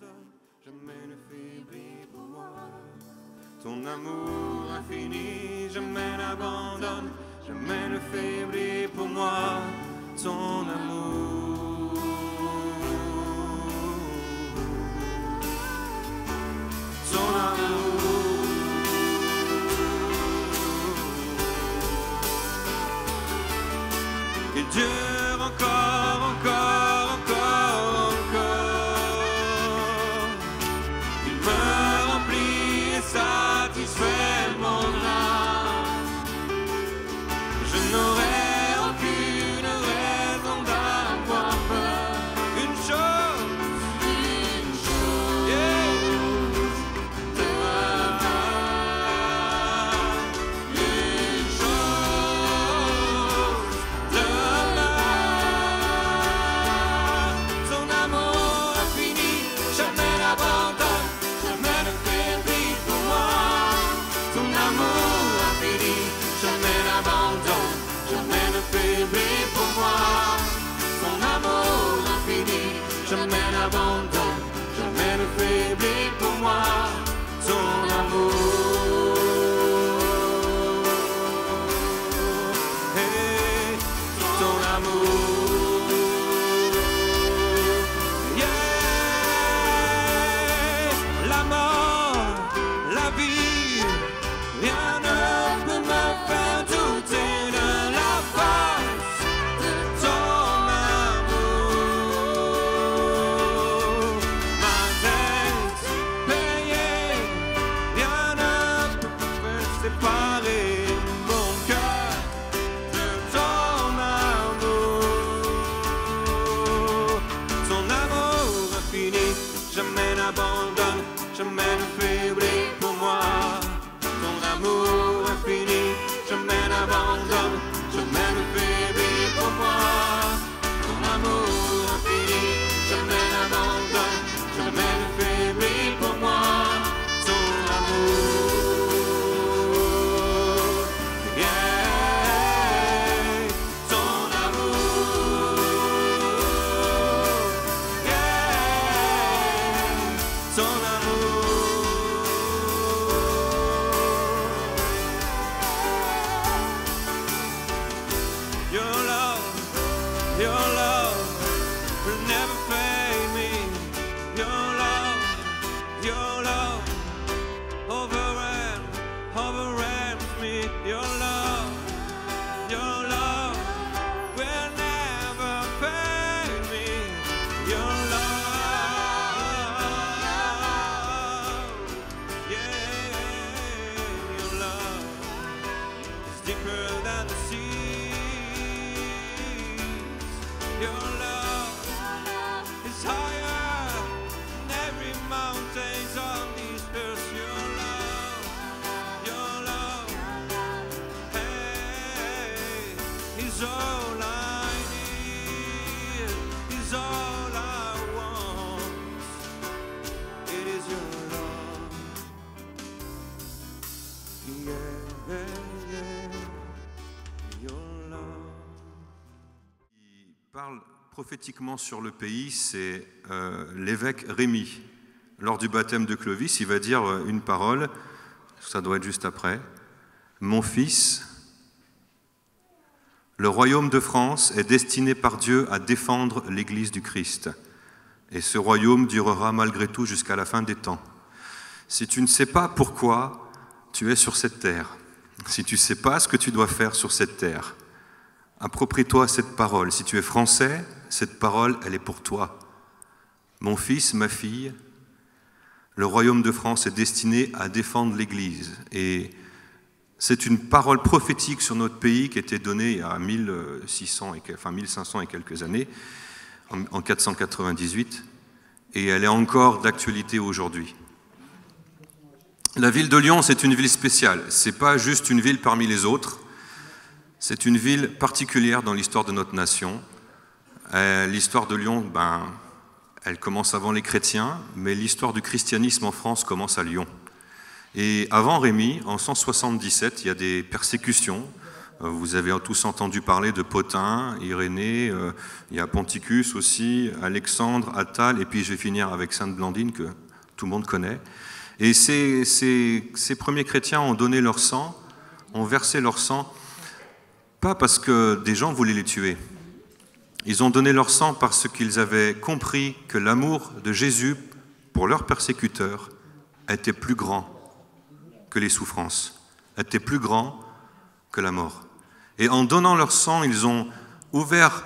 n'abandonne, jamais ne faiblit pour moi. Ton amour infini, jamais n'abandonne, jamais ne faiblit pour moi. Ton amour. Ton amour. Il dure encore, encore, encore, encore. Il me remplit et satisfait mon âme. Je n'aurai aucune raison d'avoir peur. Une chose, yeah. Jamais n'abandonne, jamais ne faiblit pour moi. Ton amour, hey, ton amour, yeah. La mort, la vie, rien ne peut me faire douter de la face de ton amour. Ma dette payée, rien ne peut séparer mon cœur de ton amour. Ton amour infini, jamais n'abandonne, jamais ne faiblit pour moi. Ton amour infini, jamais n'abandonne, jamais ne faiblit pour moi. Ton amour infini, jamais n'abandonne, jamais ne faiblit pour moi. Ton amour, yeah. Ton amour, yeah. Ton amour. Your love will never fade me. Your love overwhelms me. Your love will never fade me. Your love, yeah, your love is deeper than the seas. Your love is higher than every mountain on this earth. Your love, hey, is all I need, is all I want. It is your love, yeah, yeah, your love. Qui parle prophétiquement sur le pays, c'est l'évêque Rémi. Lors du baptême de Clovis, il va dire une parole, ça doit être juste après. Mon fils, le royaume de France est destiné par Dieu à défendre l'Église du Christ. Et ce royaume durera malgré tout jusqu'à la fin des temps. Si tu ne sais pas pourquoi tu es sur cette terre, si tu ne sais pas ce que tu dois faire sur cette terre, approprie-toi cette parole. Si tu es français, cette parole, elle est pour toi. Mon fils, ma fille, le royaume de France est destiné à défendre l'Église. Et c'est une parole prophétique sur notre pays qui a été donnée il y a 1500 et quelques années, en 498, et elle est encore d'actualité aujourd'hui. La ville de Lyon, c'est une ville spéciale. Ce n'est pas juste une ville parmi les autres. C'est une ville particulière dans l'histoire de notre nation. L'histoire de Lyon, elle commence avant les chrétiens, mais l'histoire du christianisme en France commence à Lyon. Et avant Rémi, en 177, il y a des persécutions Vous avez tous entendu parler de Pothin, Irénée, il y a Ponticus aussi, Alexandre, Attal, et puis je vais finir avec Sainte Blandine, que tout le monde connaît. Et ces premiers chrétiens ont donné leur sang, ont versé leur sang, pas parce que des gens voulaient les tuer. Ils ont donné leur sang parce qu'ils avaient compris que l'amour de Jésus pour leurs persécuteurs était plus grand que les souffrances, était plus grand que la mort. Et en donnant leur sang, ils ont ouvert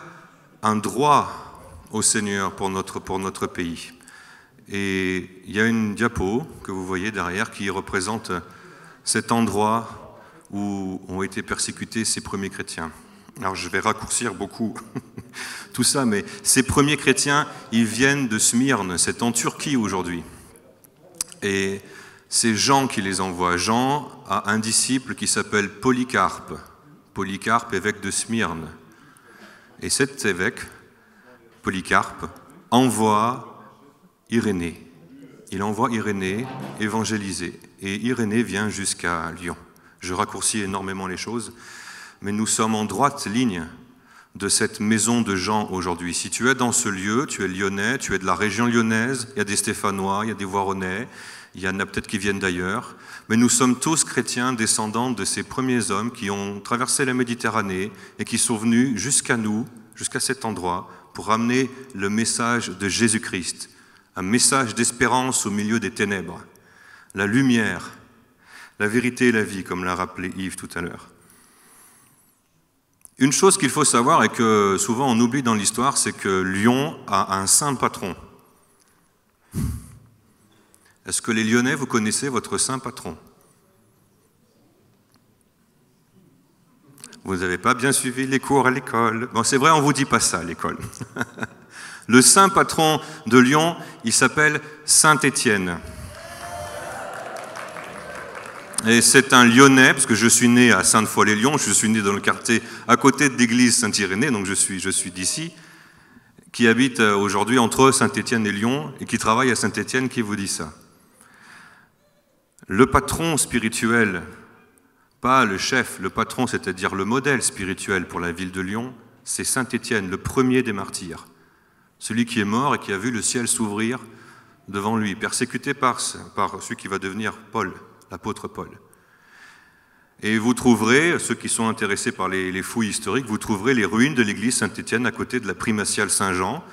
un droit au Seigneur pour notre pays. Et il y a une diapo que vous voyez derrière qui représente cet endroit où ont été persécutés ces premiers chrétiens. Alors je vais raccourcir beaucoup tout ça, mais ces premiers chrétiens, ils viennent de Smyrne, c'est en Turquie aujourd'hui. Et c'est Jean qui les envoie. Jean a un disciple qui s'appelle Polycarpe. Polycarpe, évêque de Smyrne. Et cet évêque, Polycarpe, envoie Irénée. Il envoie Irénée évangéliser. Et Irénée vient jusqu'à Lyon. Je raccourcis énormément les choses, mais nous sommes en droite ligne de cette maison de Jean aujourd'hui. Si tu es dans ce lieu, tu es lyonnais, tu es de la région lyonnaise, il y a des Stéphanois, il y a des Voironnais, il y en a peut-être qui viennent d'ailleurs, mais nous sommes tous chrétiens descendants de ces premiers hommes qui ont traversé la Méditerranée et qui sont venus jusqu'à nous, jusqu'à cet endroit, pour ramener le message de Jésus-Christ, un message d'espérance au milieu des ténèbres, la lumière, la vérité et la vie, comme l'a rappelé Yves tout à l'heure. Une chose qu'il faut savoir et que souvent on oublie dans l'histoire, c'est que Lyon a un saint patron. Est-ce que les Lyonnais, vous connaissez votre saint patron? Vous n'avez pas bien suivi les cours à l'école. Bon, c'est vrai, on ne vous dit pas ça à l'école. Le saint patron de Lyon, il s'appelle Saint Étienne. Et c'est un Lyonnais, parce que je suis né à Sainte-Foy-les-Lyons, je suis né dans le quartier à côté de l'église Saint-Irénée, donc je suis d'ici, qui habite aujourd'hui entre Saint-Étienne et Lyon, et qui travaille à Saint-Étienne, qui vous dit ça. Le patron spirituel, pas le chef, le patron, c'est-à-dire le modèle spirituel pour la ville de Lyon, c'est Saint-Étienne, le premier des martyrs, celui qui est mort et qui a vu le ciel s'ouvrir devant lui, persécuté par celui qui va devenir Paul, l'apôtre Paul. Et vous trouverez, ceux qui sont intéressés par les fouilles historiques, vous trouverez les ruines de l'église Saint-Étienne à côté de la primatiale Saint-Jean,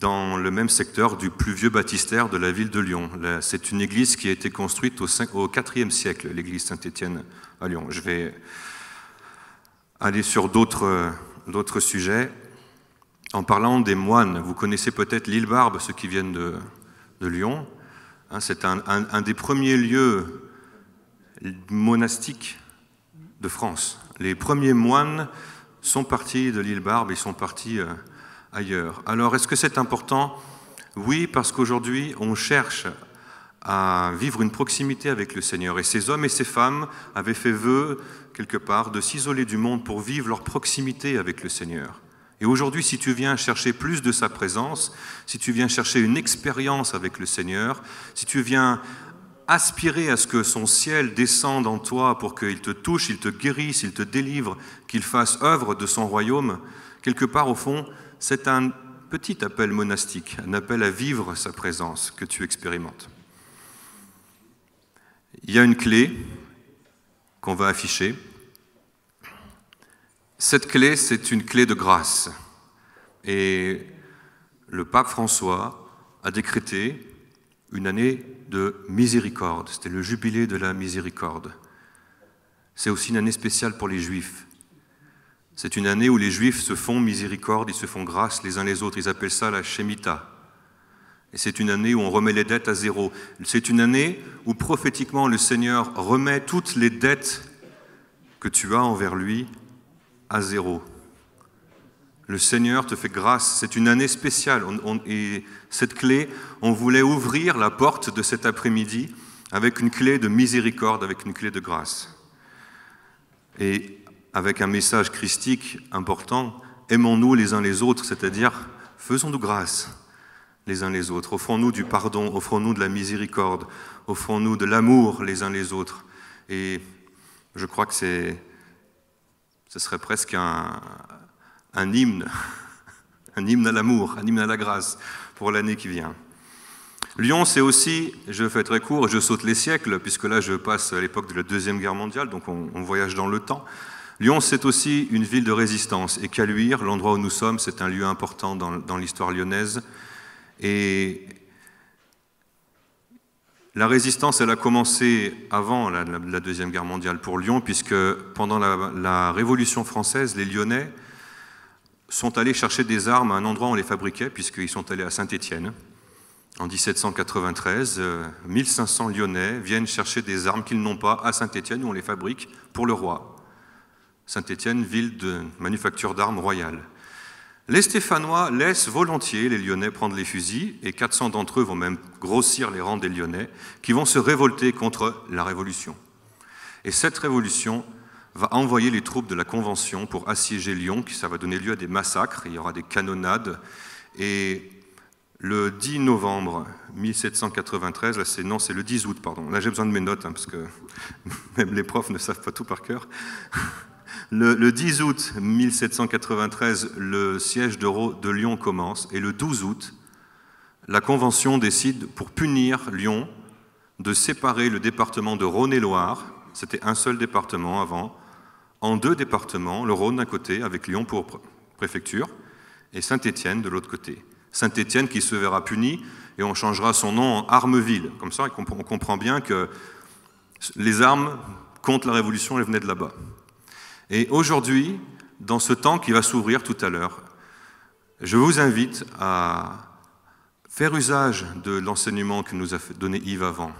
dans le même secteur du plus vieux baptistère de la ville de Lyon. C'est une église qui a été construite au IVe siècle, l'église Saint-Étienne à Lyon. Je vais aller sur d'autres sujets. En parlant des moines, vous connaissez peut-être l'île Barbe, ceux qui viennent de Lyon. C'est un des premiers lieux monastiques de France. Les premiers moines sont partis de l'île Barbe, ils sont partis ailleurs. Alors, est-ce que c'est important? Oui, parce qu'aujourd'hui, on cherche à vivre une proximité avec le Seigneur. Et ces hommes et ces femmes avaient fait vœu, quelque part, de s'isoler du monde pour vivre leur proximité avec le Seigneur. Et aujourd'hui, si tu viens chercher plus de sa présence, si tu viens chercher une expérience avec le Seigneur, si tu viens aspirer à ce que son ciel descende en toi pour qu'il te touche, il te guérisse, il te délivre, qu'il fasse œuvre de son royaume, quelque part au fond, c'est un petit appel monastique, un appel à vivre sa présence que tu expérimentes. Il y a une clé qu'on va afficher. Cette clé, c'est une clé de grâce. Et le pape François a décrété une année de miséricorde. C'était le jubilé de la miséricorde. C'est aussi une année spéciale pour les Juifs. C'est une année où les Juifs se font miséricorde, ils se font grâce les uns les autres. Ils appellent ça la Shemitah. Et c'est une année où on remet les dettes à zéro. C'est une année où prophétiquement le Seigneur remet toutes les dettes que tu as envers lui à zéro. Le Seigneur te fait grâce. C'est une année spéciale. Et cette clé, on voulait ouvrir la porte de cet après-midi avec une clé de miséricorde, avec une clé de grâce. Et avec un message christique important, aimons-nous les uns les autres, c'est-à-dire faisons-nous grâce les uns les autres. Offrons-nous du pardon, offrons-nous de la miséricorde, offrons-nous de l'amour les uns les autres. Et je crois que Ce serait presque un hymne, un hymne à l'amour, un hymne à la grâce pour l'année qui vient. Lyon, c'est aussi, je fais très court, je saute les siècles, puisque là je passe à l'époque de la Deuxième Guerre mondiale, donc on voyage dans le temps. Lyon, c'est aussi une ville de résistance, et Caluire, l'endroit où nous sommes, c'est un lieu important dans l'histoire lyonnaise. Et la résistance, elle a commencé avant la Deuxième Guerre mondiale pour Lyon, puisque pendant la Révolution française, les Lyonnais sont allés chercher des armes à un endroit où on les fabriquait, puisqu'ils sont allés à Saint-Étienne. En 1793, 1500 Lyonnais viennent chercher des armes qu'ils n'ont pas à Saint-Étienne, où on les fabrique pour le roi. Saint-Étienne, ville de manufacture d'armes royale. Les Stéphanois laissent volontiers les Lyonnais prendre les fusils, et 400 d'entre eux vont même grossir les rangs des Lyonnais, qui vont se révolter contre la Révolution. Et cette révolution va envoyer les troupes de la Convention pour assiéger Lyon, ça va donner lieu à des massacres, il y aura des canonnades, et le 10 novembre 1793, là c'est le 10 août, pardon. Là j'ai besoin de mes notes, parce que même les profs ne savent pas tout par cœur. Le 10 août 1793, le siège de Lyon commence, et le 12 août, la Convention décide, pour punir Lyon, de séparer le département de Rhône-et-Loire, c'était un seul département avant, en deux départements, le Rhône d'un côté, avec Lyon pour préfecture, et Saint-Étienne de l'autre côté. Saint-Étienne qui se verra puni, et on changera son nom en Armeville. Comme ça, on comprend bien que les armes contre la Révolution, elles venaient de là-bas. Et aujourd'hui, dans ce temps qui va s'ouvrir tout à l'heure, je vous invite à faire usage de l'enseignement que nous a donné Yves avant,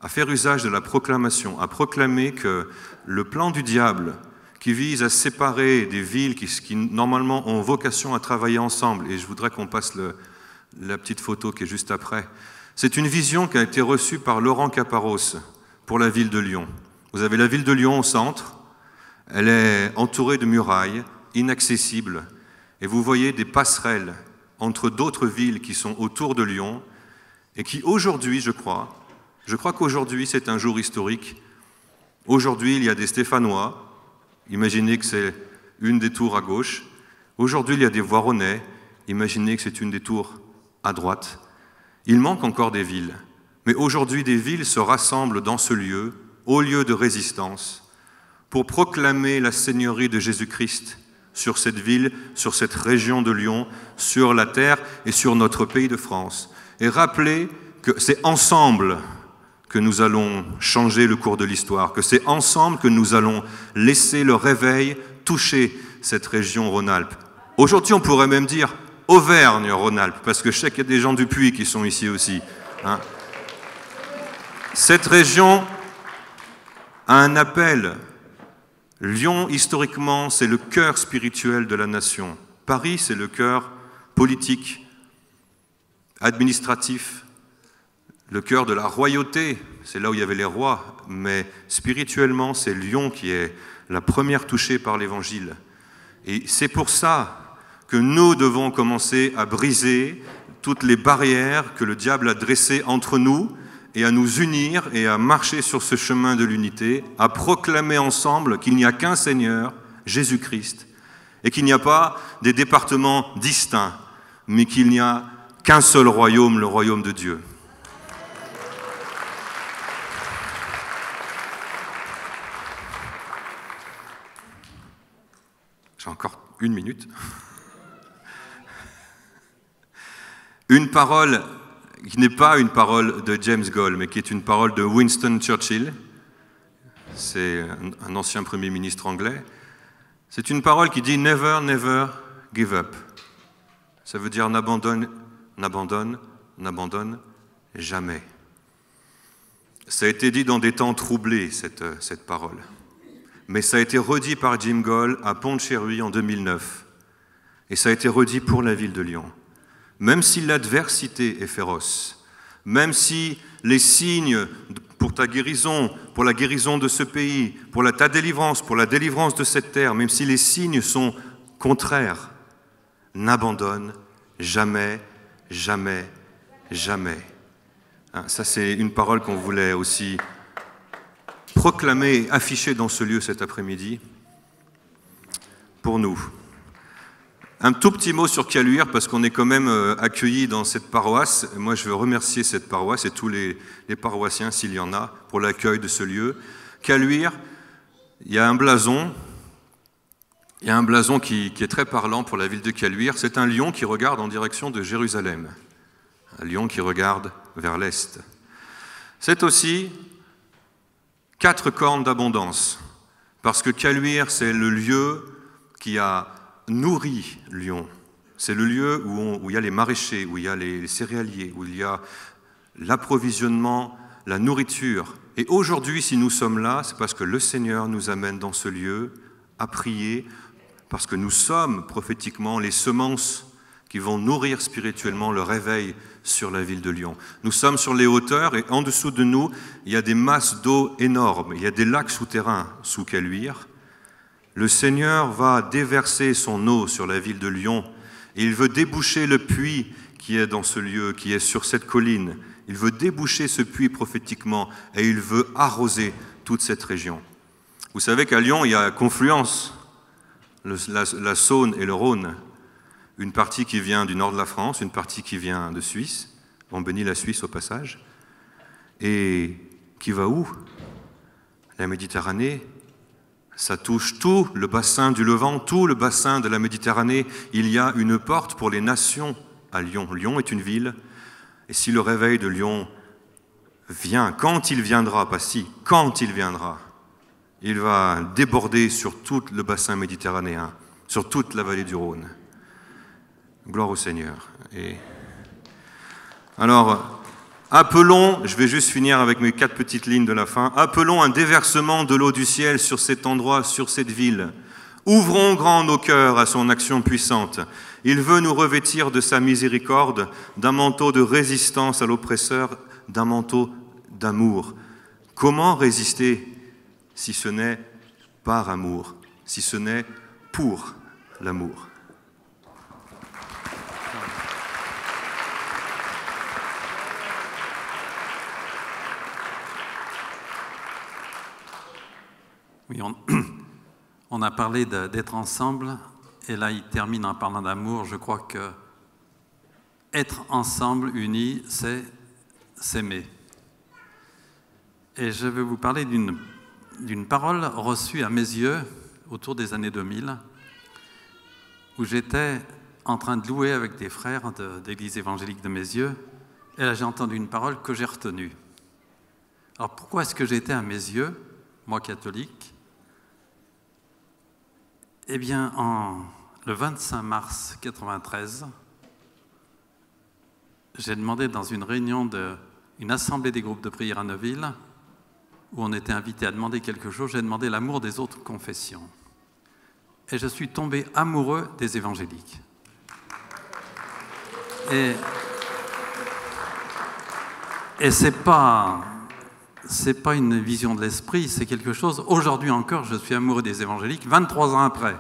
à faire usage de la proclamation, à proclamer que le plan du diable qui vise à séparer des villes qui normalement ont vocation à travailler ensemble, et je voudrais qu'on passe la petite photo qui est juste après, c'est une vision qui a été reçue par Laurent Caparros pour la ville de Lyon. Vous avez la ville de Lyon au centre, elle est entourée de murailles, inaccessibles, et vous voyez des passerelles entre d'autres villes qui sont autour de Lyon, et qui aujourd'hui, je crois qu'aujourd'hui c'est un jour historique. Aujourd'hui, il y a des Stéphanois. Imaginez que c'est une des tours à gauche. Aujourd'hui, il y a des Voironnais. Imaginez que c'est une des tours à droite. Il manque encore des villes. Mais aujourd'hui, des villes se rassemblent dans ce lieu, au lieu de résistance, pour proclamer la seigneurie de Jésus-Christ sur cette ville, sur cette région de Lyon, sur la terre et sur notre pays de France. Et rappeler que c'est ensemble que nous allons changer le cours de l'histoire, que c'est ensemble que nous allons laisser le réveil toucher cette région Rhône-Alpes. Aujourd'hui, on pourrait même dire Auvergne-Rhône-Alpes, parce que je sais qu'il y a des gens du Puy qui sont ici aussi. Hein. Cette région a un appel. Lyon, historiquement, c'est le cœur spirituel de la nation. Paris, c'est le cœur politique, administratif, le cœur de la royauté, c'est là où il y avait les rois, mais spirituellement, c'est Lyon qui est la première touchée par l'Évangile. Et c'est pour ça que nous devons commencer à briser toutes les barrières que le diable a dressées entre nous et à nous unir et à marcher sur ce chemin de l'unité, à proclamer ensemble qu'il n'y a qu'un Seigneur, Jésus-Christ, et qu'il n'y a pas des départements distincts, mais qu'il n'y a qu'un seul royaume, le royaume de Dieu. J'ai encore une minute. Une parole qui n'est pas une parole de James Goll, mais qui est une parole de Winston Churchill. C'est un ancien Premier ministre anglais. C'est une parole qui dit « Never, never give up ». Ça veut dire « n'abandonne, n'abandonne, n'abandonne jamais ». Ça a été dit dans des temps troublés, cette parole. Mais ça a été redit par Jim Goll à Pont-de-Cherruy en 2009. Et ça a été redit pour la ville de Lyon. Même si l'adversité est féroce, même si les signes pour ta guérison, pour la guérison de ce pays, pour ta délivrance, pour la délivrance de cette terre, même si les signes sont contraires, n'abandonne jamais, jamais, jamais. Ça, c'est une parole qu'on voulait aussi proclamer et afficher dans ce lieu cet après-midi. pour nous. Un tout petit mot sur Caluire, parce qu'on est quand même accueillis dans cette paroisse. Moi, je veux remercier cette paroisse et tous les paroissiens, s'il y en a, pour l'accueil de ce lieu. Caluire, il y a un blason. Il y a un blason qui est très parlant pour la ville de Caluire. C'est un lion qui regarde en direction de Jérusalem. Un lion qui regarde vers l'est. C'est aussi 4 cornes d'abondance, parce que Caluire, c'est le lieu qui a nourri Lyon. C'est le lieu où il y a les maraîchers, où il y a les céréaliers, où il y a l'approvisionnement, la nourriture. Et aujourd'hui, si nous sommes là, c'est parce que le Seigneur nous amène dans ce lieu à prier, parce que nous sommes prophétiquement les semences qui vont nourrir spirituellement le réveil sur la ville de Lyon. Nous sommes sur les hauteurs et en dessous de nous, il y a des masses d'eau énormes, il y a des lacs souterrains sous Caluire. Le Seigneur va déverser son eau sur la ville de Lyon et il veut déboucher le puits qui est dans ce lieu, qui est sur cette colline. Il veut déboucher ce puits prophétiquement et il veut arroser toute cette région. Vous savez qu'à Lyon, il y a confluence, la Saône et le Rhône. Une partie qui vient du nord de la France, une partie qui vient de Suisse. On bénit la Suisse au passage. Et qui va où? La Méditerranée. Ça touche tout le bassin du Levant, tout le bassin de la Méditerranée. Il y a une porte pour les nations à Lyon. Lyon est une ville. Et si le réveil de Lyon vient, quand il viendra, pas si, quand il viendra, il va déborder sur tout le bassin méditerranéen, sur toute la vallée du Rhône. Gloire au Seigneur. Et alors, appelons, je vais juste finir avec mes 4 petites lignes de la fin, appelons un déversement de l'eau du ciel sur cet endroit, sur cette ville. Ouvrons grand nos cœurs à son action puissante. Il veut nous revêtir de sa miséricorde, d'un manteau de résistance à l'oppresseur, d'un manteau d'amour. Comment résister si ce n'est par amour, si ce n'est pour l'amour? Oui, on a parlé d'être ensemble, et là il termine en parlant d'amour. Je crois que être ensemble, unis, c'est s'aimer. Et je vais vous parler d'une parole reçue à mes yeux autour des années 2000, où j'étais en train de louer avec des frères d'église évangélique de mes yeux, et là j'ai entendu une parole que j'ai retenue. Alors pourquoi est-ce que j'étais à mes yeux, moi catholique? Eh bien, le 25 mars 1993, j'ai demandé dans une réunion d'une assemblée des groupes de prière à Neuville, où on était invité à demander quelque chose, j'ai demandé l'amour des autres confessions. Et je suis tombé amoureux des évangéliques. Et c'est pas une vision de l'esprit, c'est quelque chose... Aujourd'hui encore, je suis amoureux des évangéliques, 23 ans après.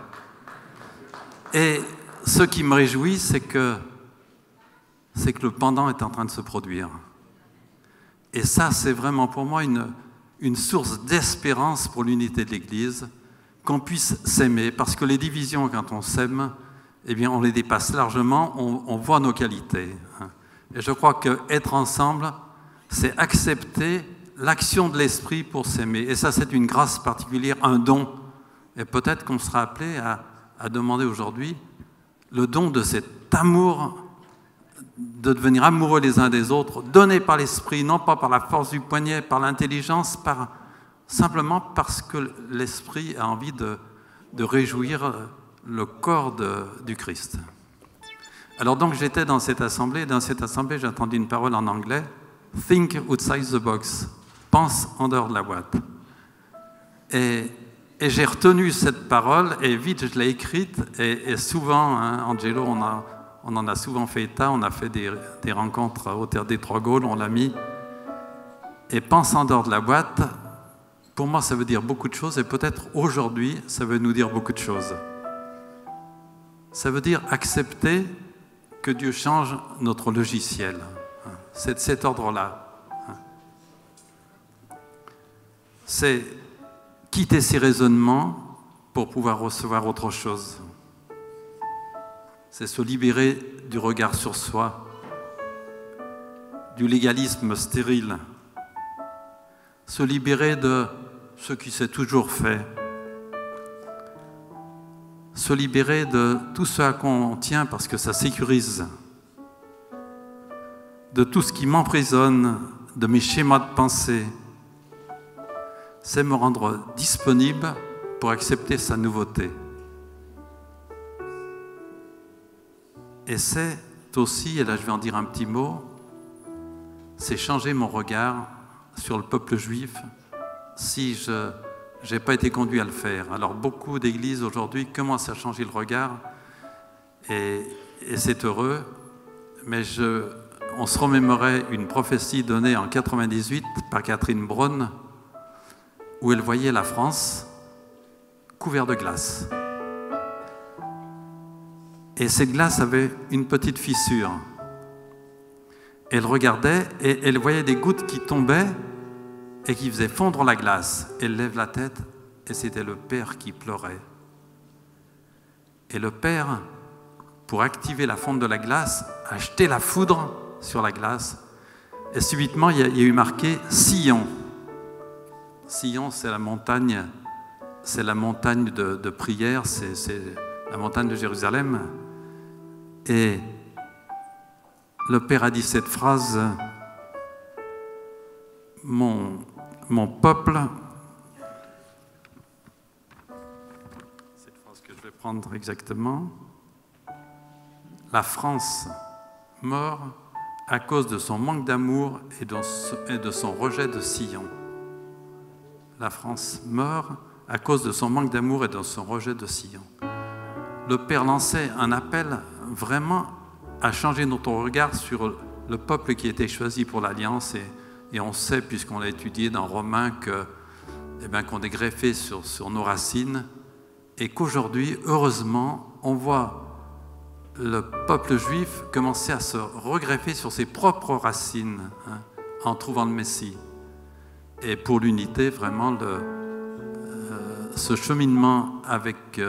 Et ce qui me réjouit, c'est que le pendant est en train de se produire. Et ça, c'est vraiment pour moi une source d'espérance pour l'unité de l'Église, qu'on puisse s'aimer, parce que les divisions, quand on s'aime, eh bien, on les dépasse largement, on voit nos qualités. Et je crois qu'être ensemble, c'est accepter l'action de l'esprit pour s'aimer. Et ça, c'est une grâce particulière, un don. Et peut-être qu'on sera appelé à demander aujourd'hui le don de cet amour, de devenir amoureux les uns des autres, donné par l'esprit, non pas par la force du poignet, par l'intelligence, simplement parce que l'esprit a envie de réjouir le corps du Christ. Alors donc j'étais dans cette assemblée, j'ai entendu une parole en anglais, « Think outside the box », pense en dehors de la boîte. Et j'ai retenu cette parole, et vite je l'ai écrite, et souvent, hein, Angelo, on en a souvent fait état, on a fait des rencontres au Théâtre des Trois Gaules, on l'a mis. Et pense en dehors de la boîte, pour moi ça veut dire beaucoup de choses, et peut-être aujourd'hui ça veut nous dire beaucoup de choses. Ça veut dire accepter que Dieu change notre logiciel. C'est de cet ordre-là. C'est quitter ses raisonnements pour pouvoir recevoir autre chose. C'est se libérer du regard sur soi, du légalisme stérile, se libérer de ce qui s'est toujours fait, se libérer de tout ce à quoi on tient parce que ça sécurise, de tout ce qui m'emprisonne, de mes schémas de pensée. C'est me rendre disponible pour accepter sa nouveauté. Et c'est aussi, et là je vais en dire un petit mot, c'est changer mon regard sur le peuple juif si je n'ai pas été conduit à le faire. Alors beaucoup d'églises aujourd'hui commencent à changer le regard et c'est heureux, mais on se remémorait une prophétie donnée en 98 par Catherine Braun où elle voyait la France couverte de glace. Et cette glace avait une petite fissure. Elle regardait et elle voyait des gouttes qui tombaient et qui faisaient fondre la glace. Elle lève la tête et c'était le père qui pleurait. Et le père, pour activer la fonte de la glace, a jeté la foudre sur la glace. Et subitement, il y a eu marqué Sion. Sion, c'est la montagne de prière, c'est la montagne de Jérusalem. Et le Père a dit cette phrase, mon peuple, cette phrase que je vais prendre exactement, la France meurt à cause de son manque d'amour et de son rejet de Sion. La France meurt à cause de son manque d'amour et de son rejet de Sion. Le Père lançait un appel vraiment à changer notre regard sur le peuple qui était choisi pour l'Alliance et on sait, puisqu'on l'a étudié dans Romains, qu'on est greffé sur nos racines et qu'aujourd'hui, heureusement, on voit le peuple juif commencer à se regreffer sur ses propres racines en trouvant le Messie. Et pour l'unité, vraiment, ce cheminement avec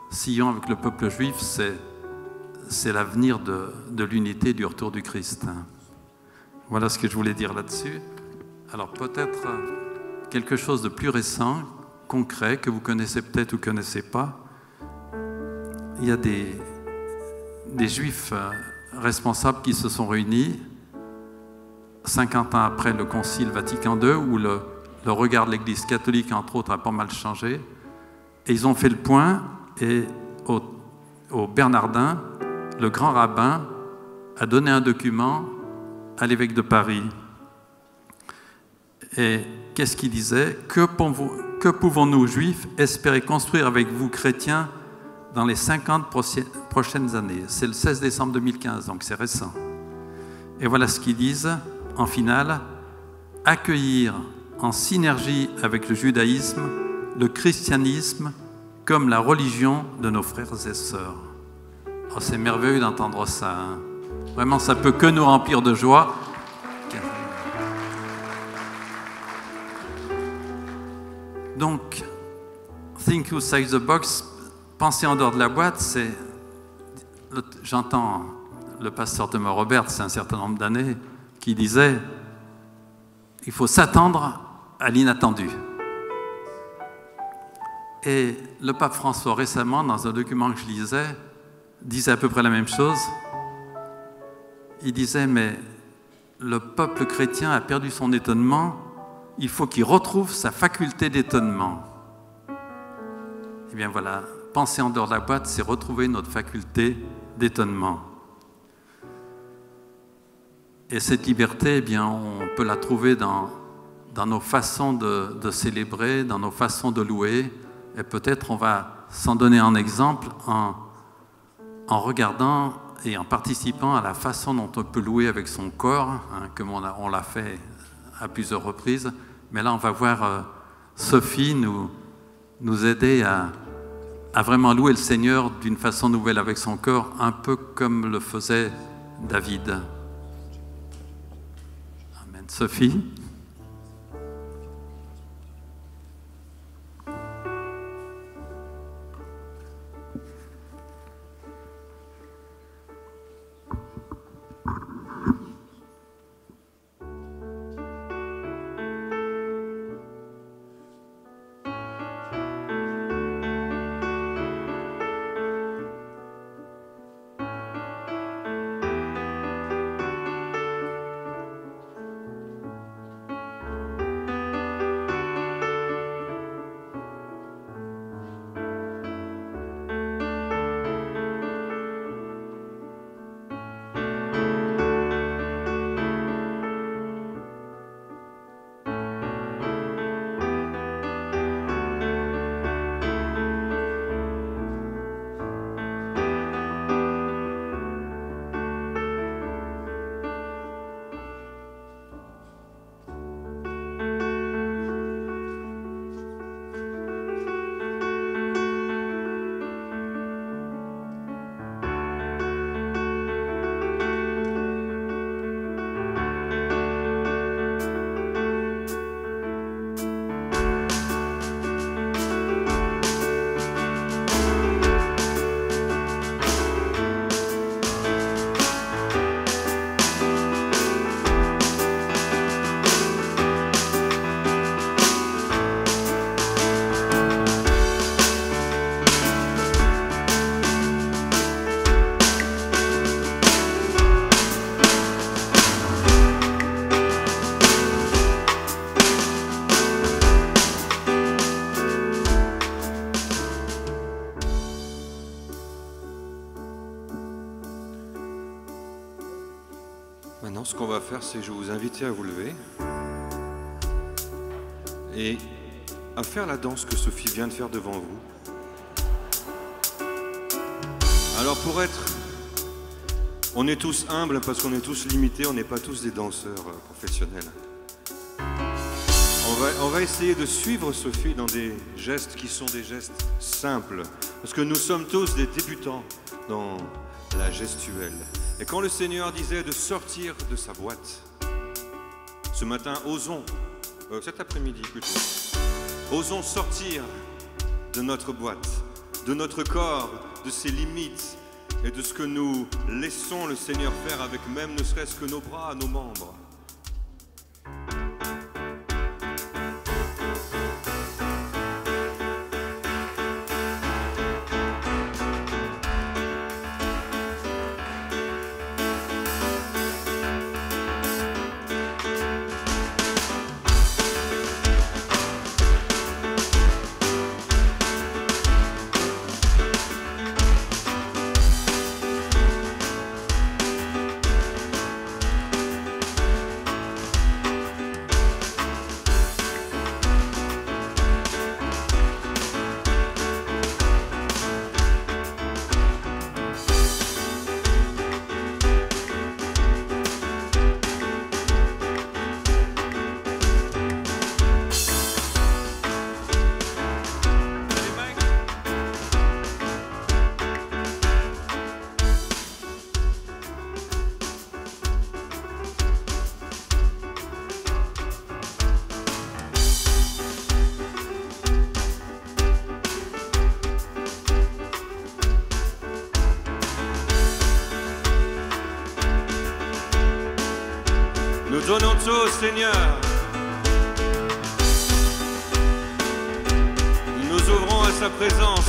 Sion, avec le peuple juif, c'est l'avenir de l'unité, du retour du Christ. Voilà ce que je voulais dire là-dessus. Alors peut-être quelque chose de plus récent, concret, que vous connaissez peut-être ou ne connaissez pas. Il y a des Juifs responsables qui se sont réunis 50 ans après le Concile Vatican II, où le regard de l'Église catholique, entre autres, a pas mal changé. Et ils ont fait le point, et au Bernardin, le grand rabbin a donné un document à l'évêque de Paris. Et qu'est-ce qu'il disait ? Que pouvons-nous, juifs, espérer construire avec vous, chrétiens, dans les 50 prochaines années ? C'est le 16 décembre 2015, donc c'est récent. Et voilà ce qu'ils disent en finale : accueillir en synergie avec le judaïsme, le christianisme, comme la religion de nos frères et sœurs. Oh, c'est merveilleux d'entendre ça. Hein. Vraiment, ça peut que nous remplir de joie. Donc, think outside the box, penser en dehors de la boîte, c'est... J'entends le pasteur Thomas Robert, c'est un certain nombre d'années, qui disait « Il faut s'attendre à l'inattendu ». Et le pape François, récemment, dans un document que je lisais, disait à peu près la même chose. Il disait, mais le peuple chrétien a perdu son étonnement, il faut qu'il retrouve sa faculté d'étonnement. Eh bien voilà, penser en dehors de la boîte, c'est retrouver notre faculté d'étonnement. Et cette liberté, eh bien, on peut la trouver dans nos façons de célébrer, dans nos façons de louer, et peut-être on va s'en donner un exemple en regardant et en participant à la façon dont on peut louer avec son corps, comme on l'a fait à plusieurs reprises. Mais là, on va voir Sophie nous aider à vraiment louer le Seigneur d'une façon nouvelle avec son corps, un peu comme le faisait David. Amen. Sophie ? Maintenant, ce qu'on va faire, c'est que je vais vous inviter à vous lever et à faire la danse que Sophie vient de faire devant vous. Alors on est tous humbles parce qu'on est tous limités, on n'est pas tous des danseurs professionnels. On va essayer de suivre Sophie dans des gestes qui sont des gestes simples, parce que nous sommes tous des débutants dans la gestuelle. Et quand le Seigneur disait de sortir de sa boîte, ce matin, cet après-midi plutôt, osons sortir de notre boîte, de notre corps, de ses limites et de ce que nous laissons le Seigneur faire avec même ne serait-ce que nos bras, nos membres. Nous donnons tout au Seigneur. Nous nous ouvrons à sa présence,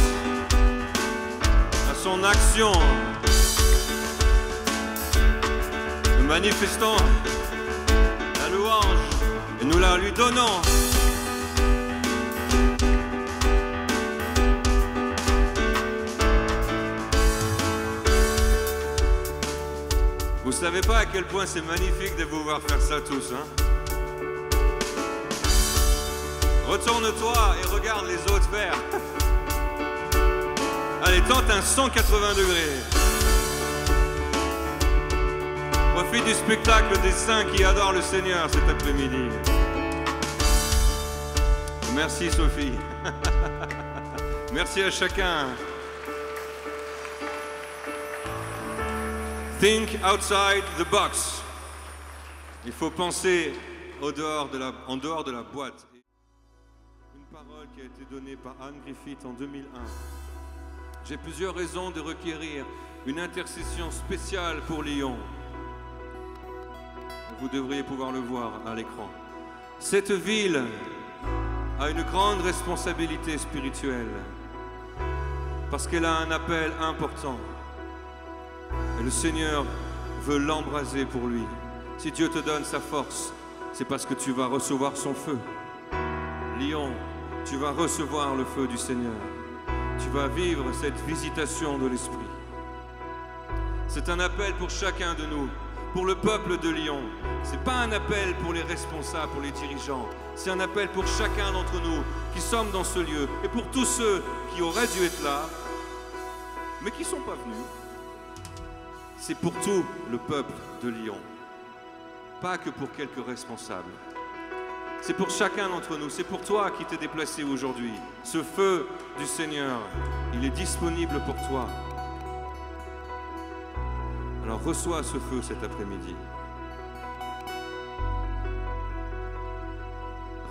à son action. Nous manifestons la louange et nous la lui donnons. Vous savez pas à quel point c'est magnifique de vous voir faire ça tous, hein? Retourne-toi et regarde les autres faire. Allez, tente un 180 degrés. Profite du spectacle des saints qui adorent le Seigneur cet après-midi. Merci Sophie. Merci à chacun. Think outside the box. Il faut penser en dehors de la boîte. Une parole qui a été donnée par Anne Griffith en 2001. J'ai plusieurs raisons de requérir une intercession spéciale pour Lyon. Vous devriez pouvoir le voir à l'écran. Cette ville a une grande responsabilité spirituelle parce qu'elle a un appel important. Et le Seigneur veut l'embraser pour lui. Si Dieu te donne sa force, c'est parce que tu vas recevoir son feu. Lyon, tu vas recevoir le feu du Seigneur. Tu vas vivre cette visitation de l'Esprit. C'est un appel pour chacun de nous, pour le peuple de Lyon. Ce n'est pas un appel pour les responsables, pour les dirigeants. C'est un appel pour chacun d'entre nous qui sommes dans ce lieu. Et pour tous ceux qui auraient dû être là, mais qui ne sont pas venus. C'est pour tout le peuple de Lyon, pas que pour quelques responsables. C'est pour chacun d'entre nous, c'est pour toi qui t'es déplacé aujourd'hui. Ce feu du Seigneur, il est disponible pour toi. Alors reçois ce feu cet après-midi.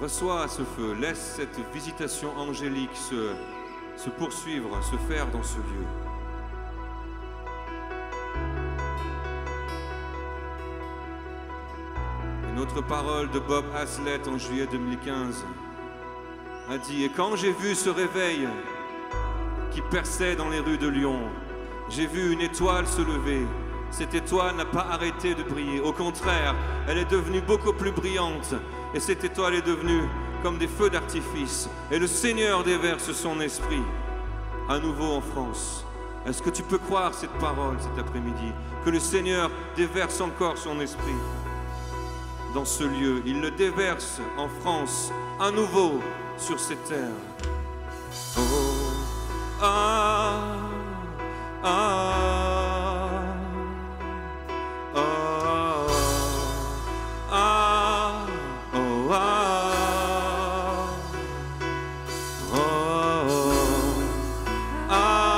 Reçois ce feu, laisse cette visitation angélique se poursuivre, se faire dans ce lieu. Une autre parole de Bob Hazlett en juillet 2015 a dit « Et quand j'ai vu ce réveil qui perçait dans les rues de Lyon, j'ai vu une étoile se lever. Cette étoile n'a pas arrêté de briller. Au contraire, elle est devenue beaucoup plus brillante. Et cette étoile est devenue comme des feux d'artifice. Et le Seigneur déverse son esprit à nouveau en France. Est-ce que tu peux croire cette parole cet après-midi? Que le Seigneur déverse encore son esprit dans ce lieu. Il le déverse en France, à nouveau, sur cette terre. Oh, ah, ah, oh, ah, oh, ah, oh, ah,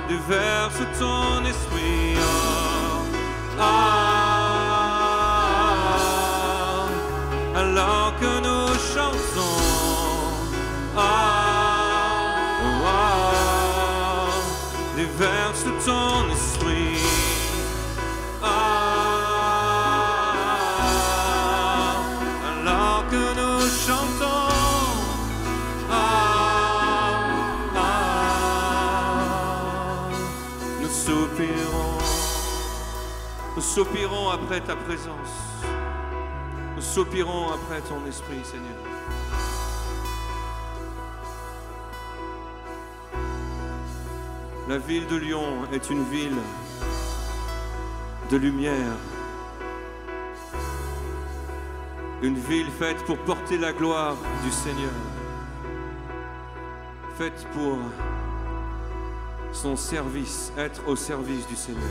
déverse ton esprit, alors que nous chantons, déverse ton esprit, alors que nous chantons. Nous soupirons après ta présence. Nous soupirons après ton esprit, Seigneur. La ville de Lyon est une ville de lumière. Une ville faite pour porter la gloire du Seigneur. Faite pour son service, être au service du Seigneur.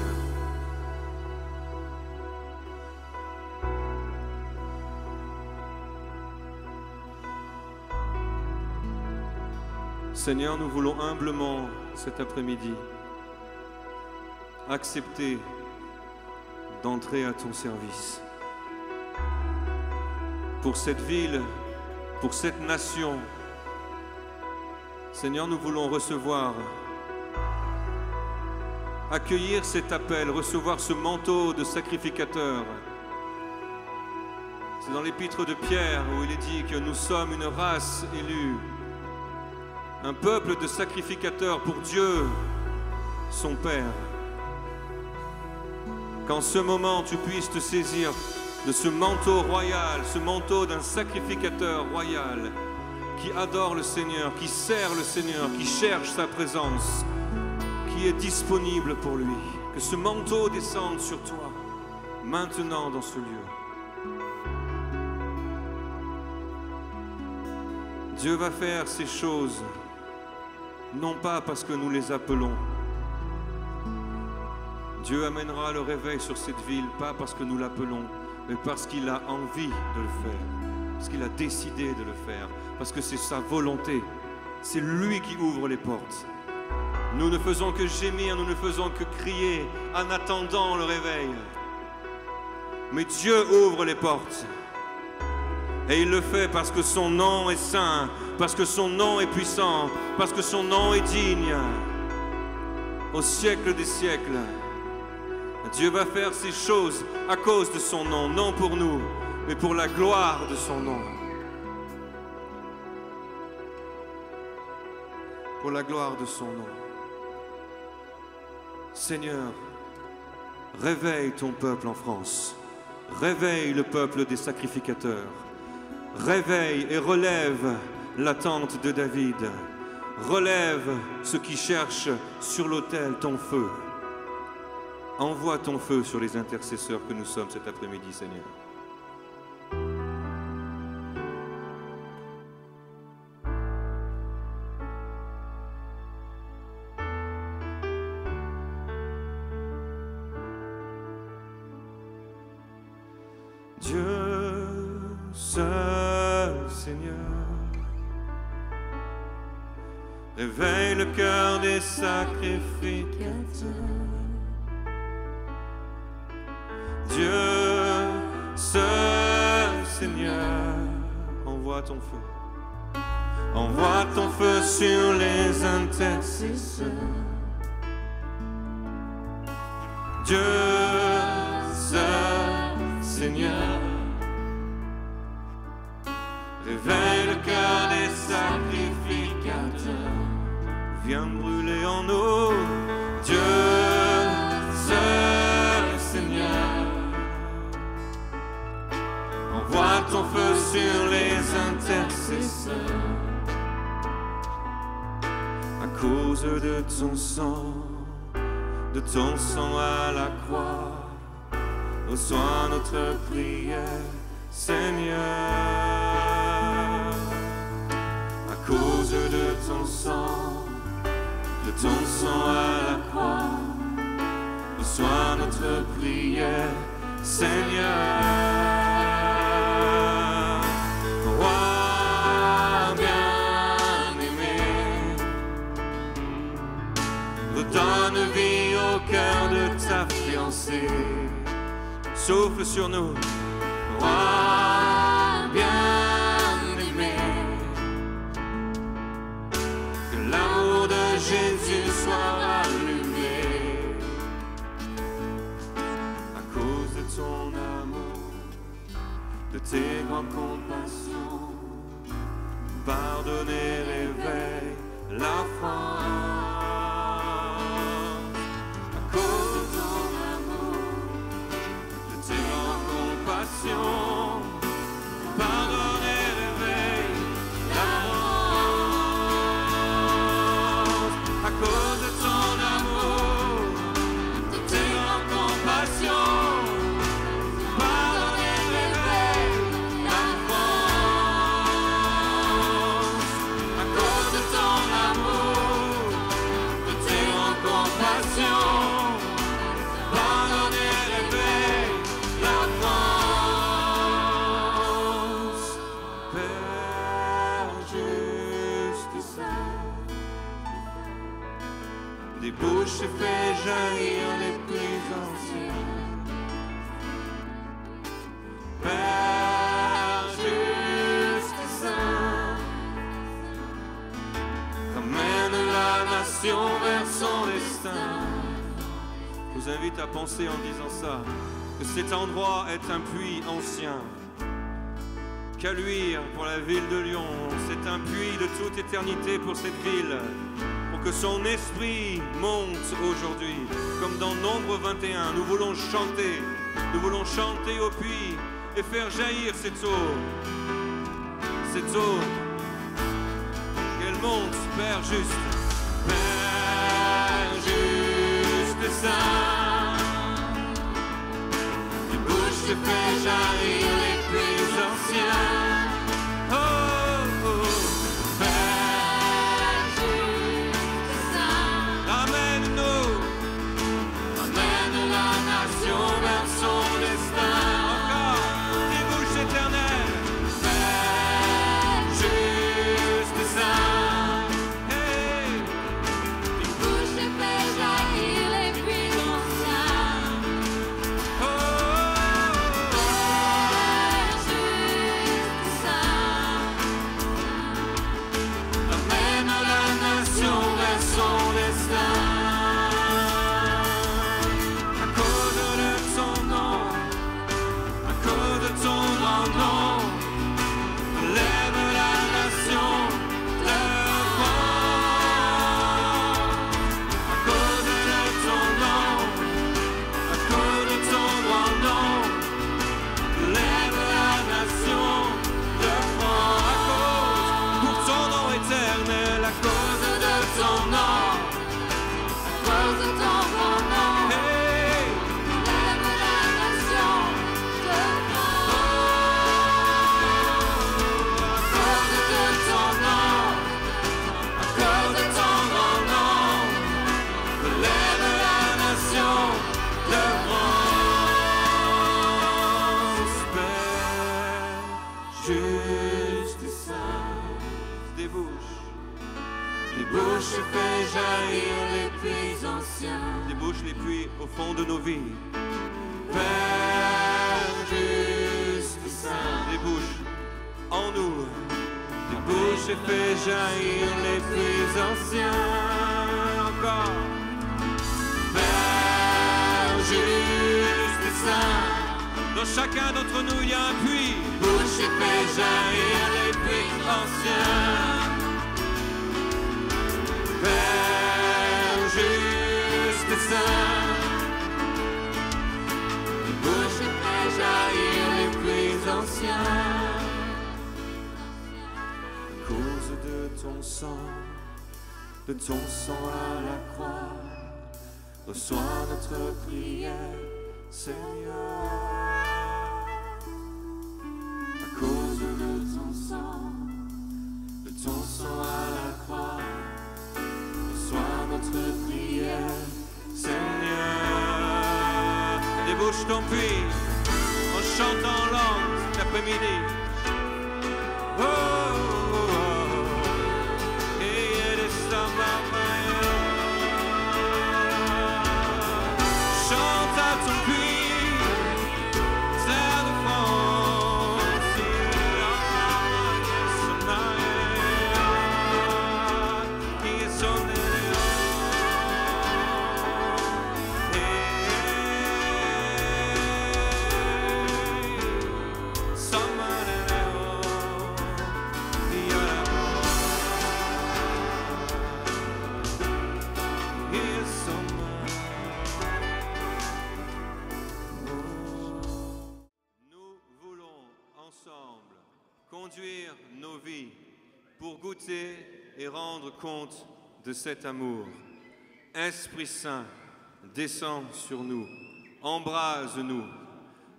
Seigneur, nous voulons humblement cet après-midi accepter d'entrer à ton service. Pour cette ville, pour cette nation, Seigneur, nous voulons recevoir, accueillir cet appel, recevoir ce manteau de sacrificateur. C'est dans l'épître de Pierre où il est dit que nous sommes une race élue, un peuple de sacrificateurs pour Dieu, son Père. Qu'en ce moment tu puisses te saisir de ce manteau royal, ce manteau d'un sacrificateur royal qui adore le Seigneur, qui sert le Seigneur, qui cherche sa présence, qui est disponible pour lui. Que ce manteau descende sur toi, maintenant dans ce lieu. Dieu va faire ces choses, non pas parce que nous les appelons. Dieu amènera le réveil sur cette ville, pas parce que nous l'appelons, mais parce qu'il a envie de le faire, parce qu'il a décidé de le faire, parce que c'est sa volonté. C'est lui qui ouvre les portes. Nous ne faisons que gémir, nous ne faisons que crier en attendant le réveil. Mais Dieu ouvre les portes. Et il le fait parce que son nom est saint, parce que son nom est puissant, parce que son nom est digne. Au siècle des siècles, Dieu va faire ces choses à cause de son nom, non pour nous, mais pour la gloire de son nom. Pour la gloire de son nom. Seigneur, réveille ton peuple en France. Réveille le peuple des sacrificateurs. Réveille et relève l'attente de David. Relève ceux qui cherchent sur l'autel ton feu. Envoie ton feu sur les intercesseurs que nous sommes cet après-midi, Seigneur. Dieu seul, Seigneur, réveille le cœur des sacrificateurs. Dieu seul, Seigneur, envoie ton feu. Envoie ton feu sur les intercesseurs. Dieu seul, Seigneur, réveille le cœur des sacrificateurs. Viens brûler en nous, Dieu seul, Seigneur. ton feu sur les intercesseurs. À cause de ton sang à la croix, reçois notre prière, Seigneur. À cause de ton sang à la croix, reçois notre prière, Seigneur. Roi bien-aimé, redonne vie au cœur de ta fiancée. Souffle sur nous, Roi bien-aimé, que l'amour de Jésus soit rallumé. À cause de ton amour, de tes grandes compassions, pardonner l'éveil, la France. À cause de ton amour, de tes grandes compassions, pardonner l'éveil, la France. À cause de ton amour, de tes grandes compassions, pardonner l'éveil, la France. À cause de ton amour, de tes grandes compassions, pardonner l'éveil, la France. Père juste et saint, des bouches fais jaillir les plus anciens. Père juste et saint, ramène la nation vers son destin. Je vous invite à penser en disant ça, que cet endroit est un puits ancien. Caluire pour la ville de Lyon, c'est un puits de toute éternité pour cette ville. Pour que son esprit monte aujourd'hui, comme dans Nombre 21, nous voulons chanter au puits et faire jaillir cette eau, qu'elle monte, Père juste, Père juste saint, les bouches te fait jaillir les plus anciens. Oh, oh, Père juste saint, ramène-nous, ramène la nation vers son destin. Encore, des bouches éternelles, Père juste saint, hey, Les bouches te fait jaillir les plus anciens. oh, Père juste saint, ramène la nation vers son destin. À cause de ton nom, à cause de ton grand nom, lève la nation de France. À cause de ton nom, à cause de ton grand nom, lève la nation de France. À cause pour ton nom éternel, à cause de ton nom, à cause de ton grand nom, hey, lève la nation de France. à cause de ton nom, à cause de ton grand nom, lève la nation de France. Père juste et saint, des bouches fait jaillir les plus anciens, des bouches les puits au fond de nos vies. Père juste et saint, des bouches en nous, des bouches fait jaillir les plus anciens. Encore, Père juste et saint, dans chacun d'entre nous il y a un puits, bouche fait jaillir les plus anciens. Père juste et saint, des bouches fait jaillir les plus anciens. de ton sang à la croix. Reçois notre prière, Seigneur. À cause de ton sang à la croix. Reçois notre prière, Seigneur. Débouche ton puits en chantant en langue cet après-midi. Oh, oh, oh. Et des chante à ton puits, terre de France. Qui est sonné. Conduire nos vies pour goûter et rendre compte de cet amour. Esprit Saint, descends sur nous, embrase-nous.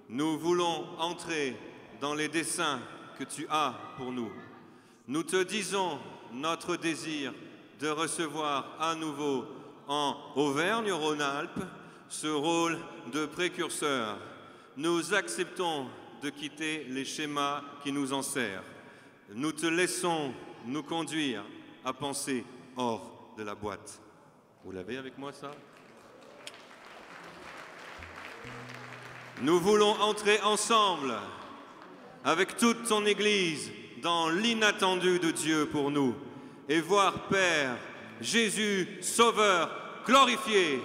Nous voulons entrer dans les desseins que tu as pour nous. Nous te disons notre désir de recevoir à nouveau en Auvergne-Rhône-Alpes ce rôle de précurseur. Nous acceptons de quitter les schémas qui nous enserrent. Nous te laissons nous conduire à penser hors de la boîte. Vous l'avez avec moi, ça? Nous voulons entrer ensemble, avec toute ton Église, dans l'inattendu de Dieu pour nous, et voir Père, Jésus, Sauveur, glorifié.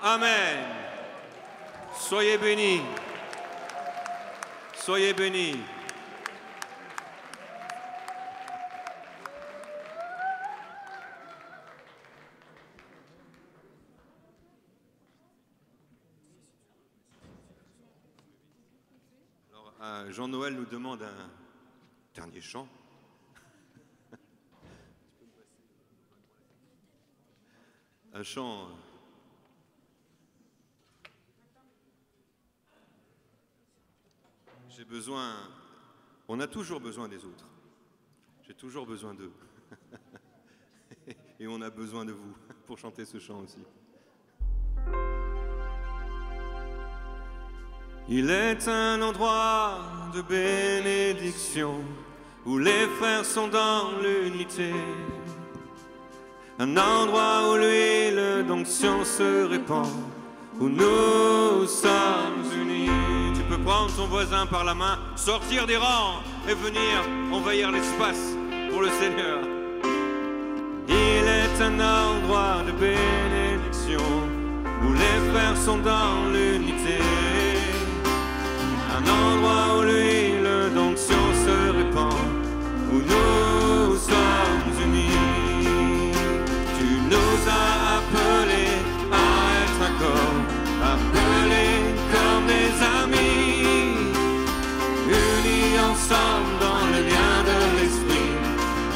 Amen. Soyez bénis. Soyez bénis. Alors, Jean-Noël nous demande un dernier chant. Un chant. J'ai besoin, on a toujours besoin des autres. J'ai toujours besoin d'eux. Et on a besoin de vous pour chanter ce chant aussi. Il est un endroit de bénédiction où les frères sont dans l'unité. Un endroit où l'huile d'onction se répand, où nous sommes unis. Tu peux prendre ton voisin par la main, sortir des rangs et venir envahir l'espace pour le Seigneur. Il est un endroit de bénédiction où les frères sont dans l'unité. Un endroit où l'huile d'onction se répand, où nous sommes unis. Tu nous as appelés à être un corps, appelés comme des amis, unis ensemble dans le lien de l'esprit,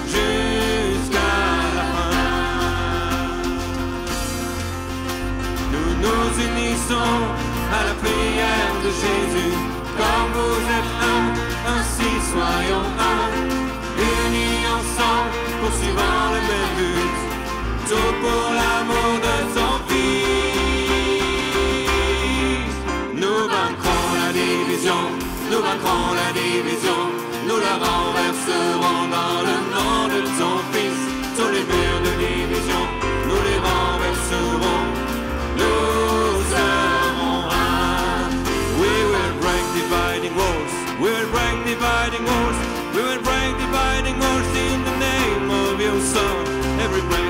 jusqu'à la fin. Nous nous unissons à la prière de Jésus, comme vous êtes un, ainsi soyons un, unis ensemble, poursuivant le même but, tout pour l'amour de ton Fils. Nous vaincrons la division, nous vaincrons la division, nous la renverserons dans le nom de ton Fils. Tous les murs de division, nous les renverserons, nous serons un. We will break dividing walls, we will break dividing walls, we will break dividing walls in the name of your Son. Every break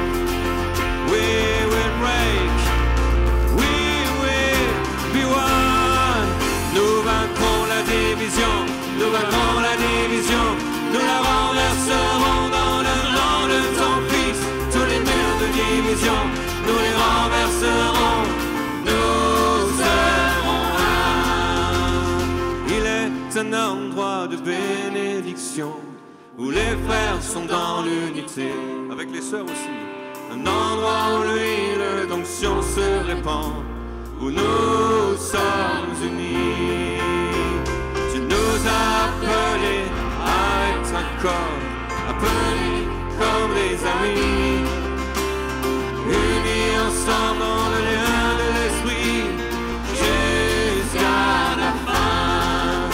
we will break, we will be one. Nous vaincrons la division, nous vaincrons la division, nous la renverserons dans le nom de ton Fils. Tous les murs de division, nous les renverserons, nous serons un. Il est un endroit de bénédiction où les frères sont dans l'unité. avec les sœurs aussi. Un endroit où l'huile d'onction se répand, où nous sommes unis. Tu nous as appelés à être un corps, appelés comme des amis, unis ensemble dans le lien de l'esprit, jusqu'à la fin.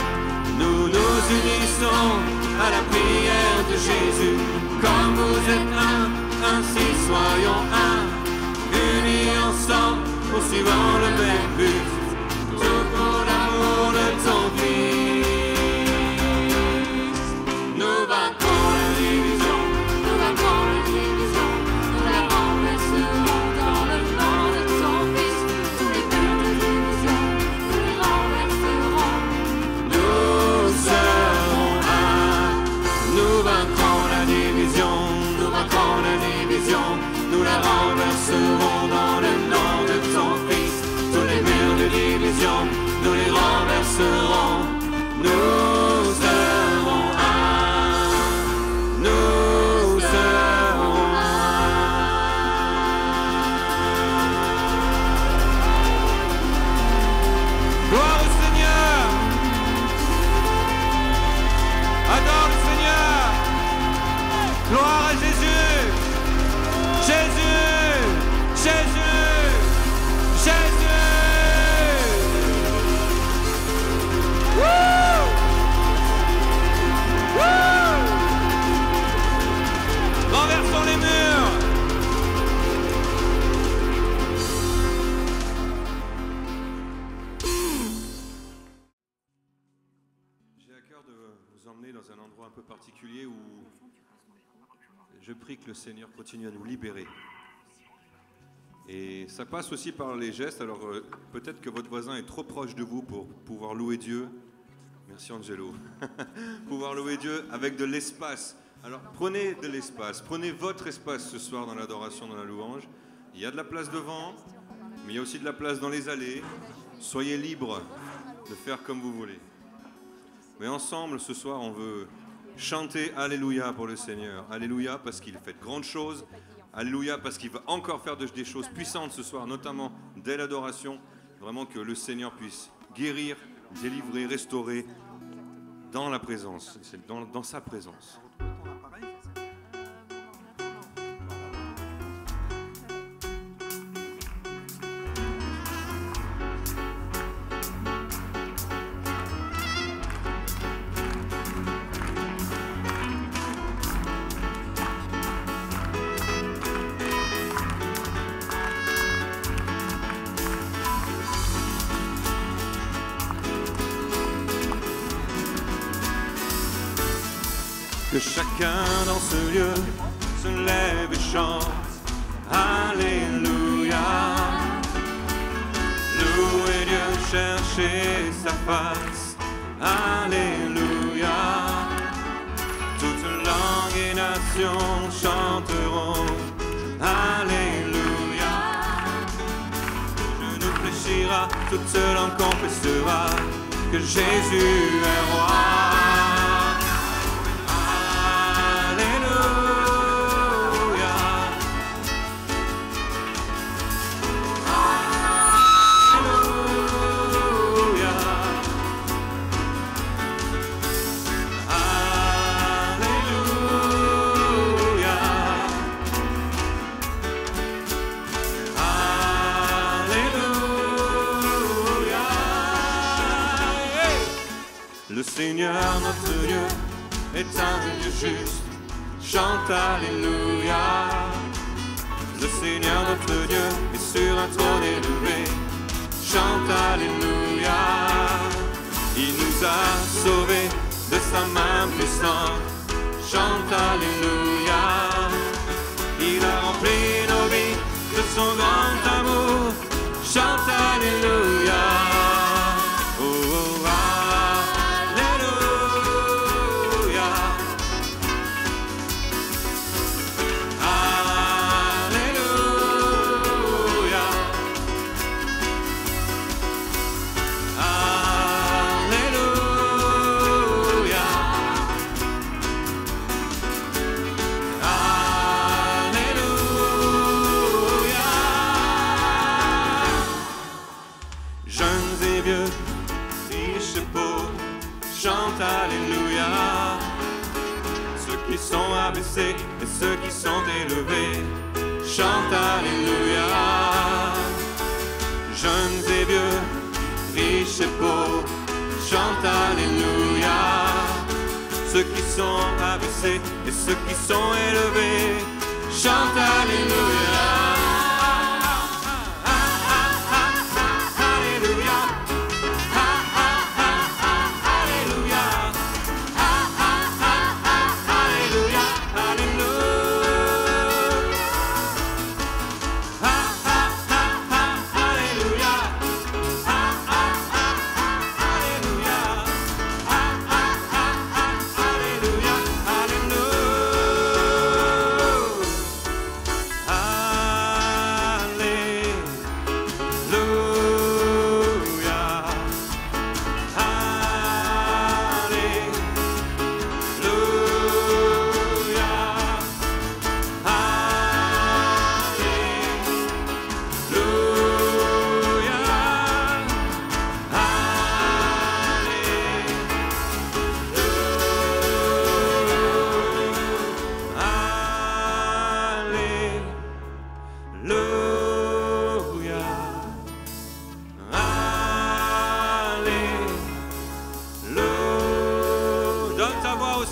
Nous nous unissons à la prière de Jésus, comme vous êtes un, ainsi soyons un, unis ensemble, poursuivant le même but, tout pour l'amour de ton Fils. Nous vaincrons la division, Nous vaincrons la division, nous la renverserons dans le nom de ton Fils. Tous les murs de division, nous les renverserons. nous serons un. Nous vaincrons la division, nous vaincrons la division, nous la renverserons dans le nom de ton Fils. Tous les murs de division, nous les renverserons. Nous serons un. Nous serons un. Gloire au Seigneur. Adore le Seigneur. Gloire à Jésus. Jésus. Jésus. Jésus. Woo! Woo! Renversons les murs. J'ai à cœur de vous emmener dans un endroit un peu particulier où je prie que le Seigneur continue à nous libérer. Et ça passe aussi par les gestes. Alors peut-être que votre voisin est trop proche de vous pour pouvoir louer Dieu. Merci Angelo. Pouvoir louer Dieu avec de l'espace. Alors prenez de l'espace. Prenez votre espace ce soir dans l'adoration, dans la louange. Il y a de la place devant, mais il y a aussi de la place dans les allées. Soyez libres de faire comme vous voulez. Mais ensemble, ce soir, on veut chanter Alléluia pour le Seigneur. Alléluia parce qu'il fait de grandes choses. Alléluia parce qu'il va encore faire des choses puissantes ce soir, notamment dès l'adoration. Vraiment que le Seigneur puisse guérir, délivrer, restaurer dans la présence, c'est dans sa présence. Que chacun dans ce lieu se lève et chante Alléluia. Louez Dieu, cherchez sa face. Alléluia. Toute langue et nation chanteront Alléluia. Je nous fléchira, toute langue confessera que Jésus est roi. Le Seigneur notre Dieu est un Dieu juste, chante Alléluia. Le Seigneur notre Dieu est sur un trône élevé, chante Alléluia. Il nous a sauvés de sa main puissante, chante Alléluia. Il a rempli nos vies de son grand amour, chante Alléluia. Oh, oh, Alléluia. Alléluia. Alléluia. chante Alléluia. Ceux qui sont abaissés et ceux qui sont élevés, chante Alléluia. Jeunes et vieux, riches et pauvres, chante Alléluia. Ceux qui sont abaissés et ceux qui sont élevés, chante Alléluia.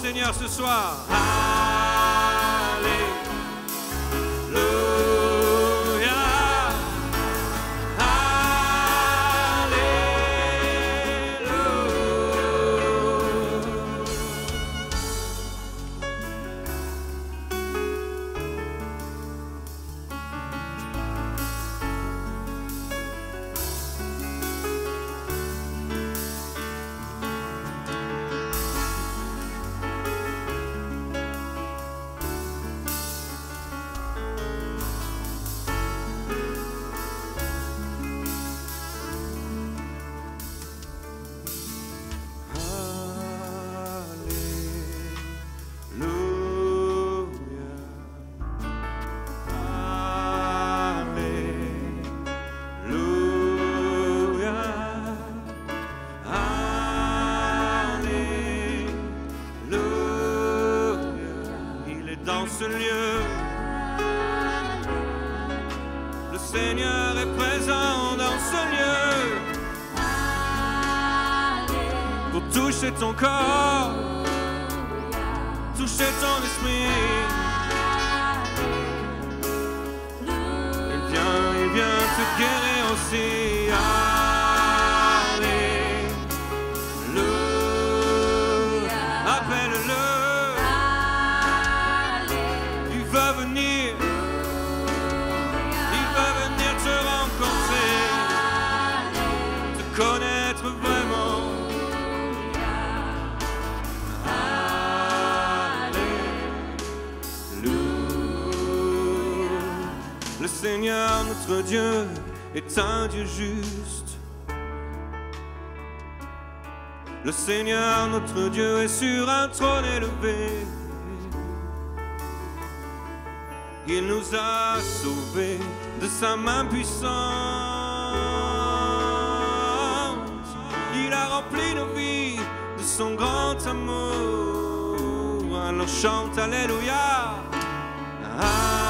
Seigneur ce soir. Alléluia. Dans ce lieu, le Seigneur est présent dans ce lieu pour toucher ton corps, toucher ton esprit. Il vient te guérir aussi. Alléluia. Appelle-le. Connaître vraiment. Alléluia. Le Seigneur notre Dieu est un Dieu juste. Le Seigneur notre Dieu est sur un trône élevé. Il nous a sauvés de sa main puissante. Il a rempli nos vies de son grand amour. Alors chante Alléluia. Alléluia.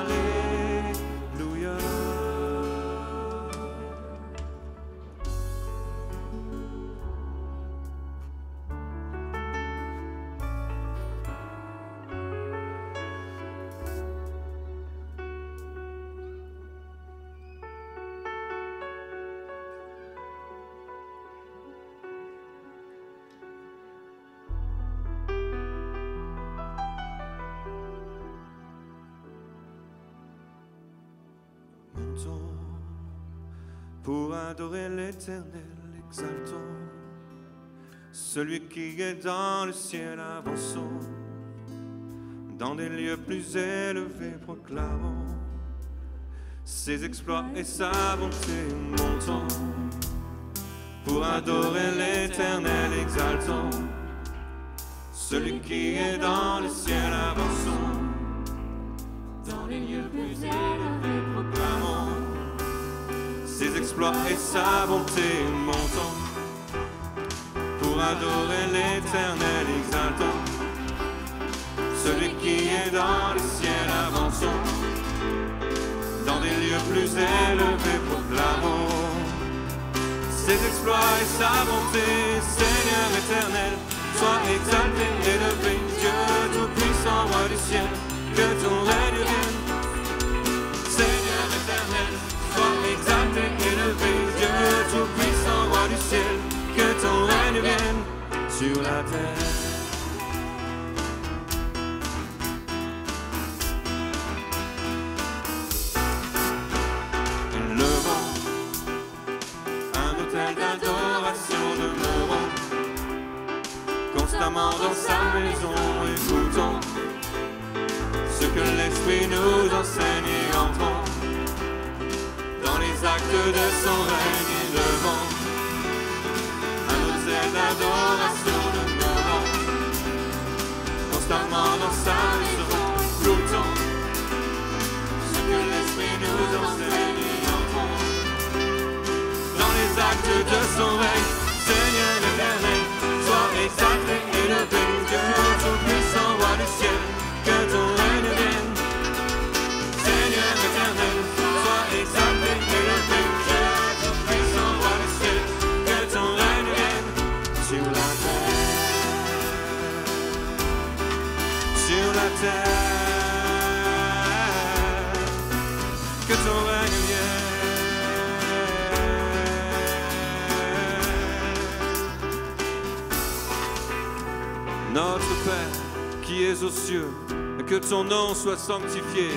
Alléluia. Pour adorer l'Éternel, exaltons celui qui est dans le ciel, avançons dans des lieux plus élevés, proclamons ses exploits et sa bonté. Montons pour adorer l'Éternel, exaltant celui qui est dans le ciel. Avançons dans les lieux plus élevés, proclamons ses exploits et sa bonté. Montons pour adorer l'Éternel, exaltant celui qui est dans le ciel. Avançons dans des lieux plus élevés, proclamons ses exploits et sa bonté. Seigneur éternel, sois exalté, élevé, Dieu tout-puissant, roi du ciel, que ton règne vienne. Seigneur éternel, sois exalté, élevé, Dieu tout-puissant, roi du ciel, que ton règne vienne sur la terre. Élevons un autel d'adoration, demeurons constamment dans sa maison, écoutons ce que l'Esprit nous enseigne et entrons dans les actes de son règne. Élevons un autel d'adoration, demeurons constamment dans sa maison, écoutons ce que l'Esprit nous enseigne et entrons dans les actes de son règne. Seigneur éternel, sois exalté, élevé, Dieu tout-puissant, roi du ciel, que ton règne vienne. Seigneur éternel, sois exalté, élevé, Dieu tout-puissant, roi du ciel, que ton règne vienne sur la terre, sur la terre, que ton règne vienne. Notre Père, qui es aux cieux, que ton nom soit sanctifié,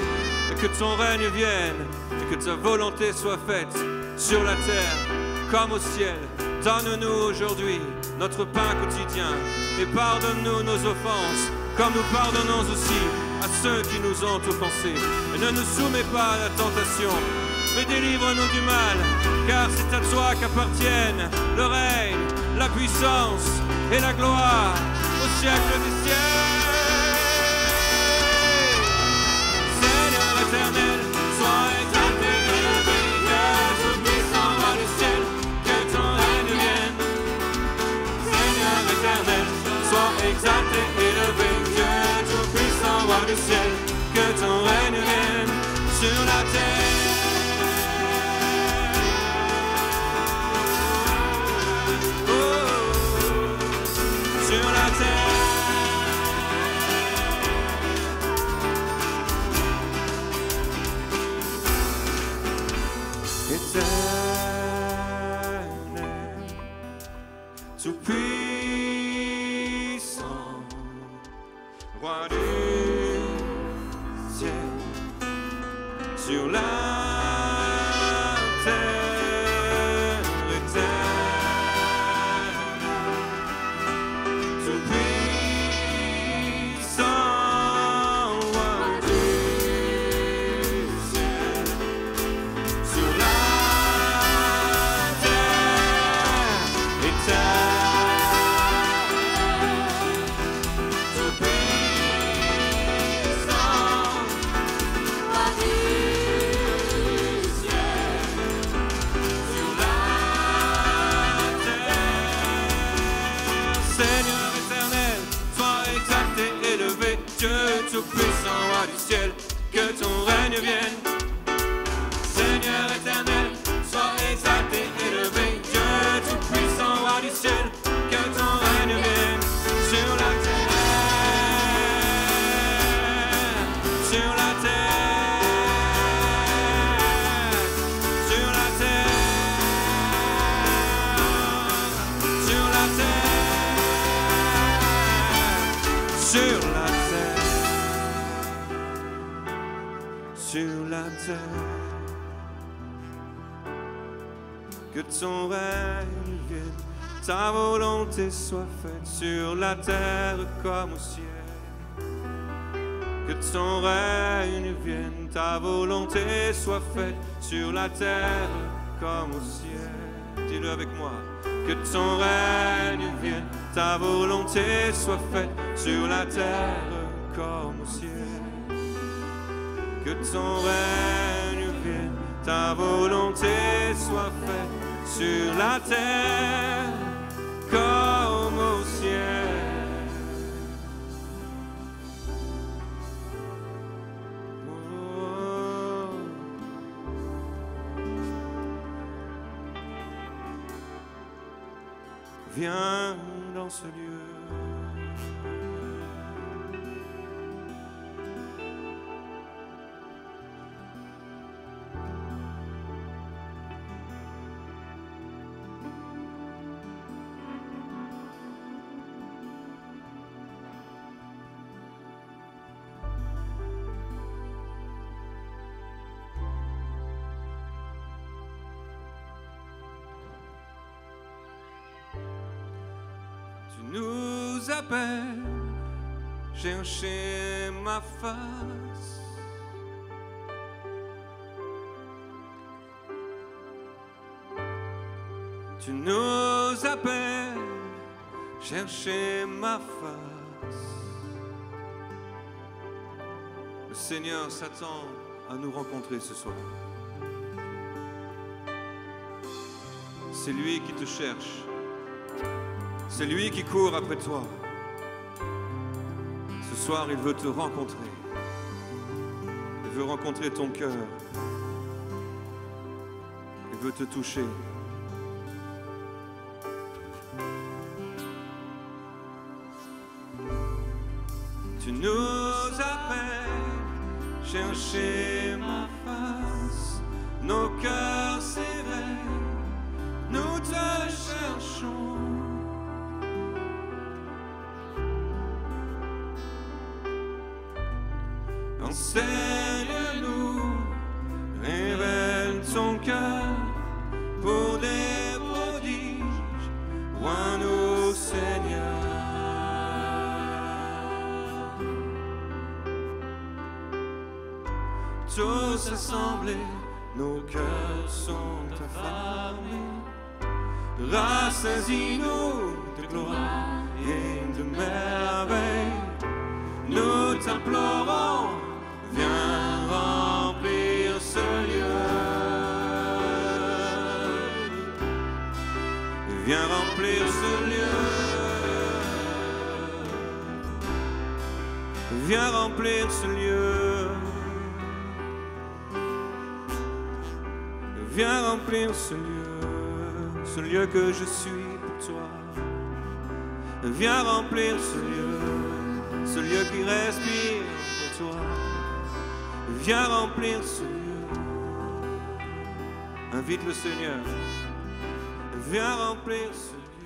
que ton règne vienne, et que ta volonté soit faite sur la terre comme au ciel. Donne-nous aujourd'hui notre pain quotidien, et pardonne-nous nos offenses, comme nous pardonnons aussi à ceux qui nous ont offensés. Et ne nous soumets pas à la tentation, mais délivre-nous du mal, car c'est à toi qu'appartiennent le règne, la puissance et la gloire au siècle des siècles. Seigneur éternel, sois exalté, élevé, Dieu tout-puissant, roi du ciel, que ton règne vienne. Seigneur éternel, sois exalté, élevé, Dieu tout-puissant, roi du ciel, que ton règne vienne sur la terre. Sur la terre, éternel, tout-puissant, roi du ciel, sur la terre éternelle, tout-puissant, roi du ciel, sur la terre éternelle, tout-puissant, Roi du ciel, sur la terre. Seigneur éternel, sois exalté, élevé, Dieu tout-puissant, roi du ciel, que ton règne vienne. Seigneur éternel, sois exalté, élevé, Dieu tout-puissant, roi du ciel, que ton règne vienne sur la terre, sur la terre, sur la terre, sur la terre, sur la terre, sur la terre. Que ton règne vienne, ta volonté soit faite sur la terre comme au ciel. Que ton règne vienne, ta volonté soit faite sur la terre comme au ciel. Dis-le avec moi. Que ton règne vienne, ta volonté soit faite sur la terre comme au ciel. Que ton règne vienne, ta volonté soit faite sur la terre comme au ciel. Viens dans ce lieu. Nous appelle, chercher ma face. Tu nous appelles, chercher ma face. Le Seigneur s'attend à nous rencontrer ce soir. C'est lui qui te cherche. C'est lui qui court après toi. Ce soir, il veut te rencontrer. Il veut rencontrer ton cœur. Il veut te toucher. Tu nous appelles, chercher ma face. Nos cœurs s'éveillent, nous te cherchons. Enseigne-nous, révèle ton cœur pour des prodiges, vois-nous Seigneur. Tous assemblés, nos cœurs sont affamés. Rassasie-nous de gloire et de merveille. Nous t'implorons, viens remplir ce lieu. Viens remplir ce lieu. Viens remplir ce lieu. Viens remplir ce lieu que je suis pour toi. Viens remplir ce lieu qui respire pour toi. Viens remplir ce lieu. Invite le Seigneur. Viens remplir ce lieu.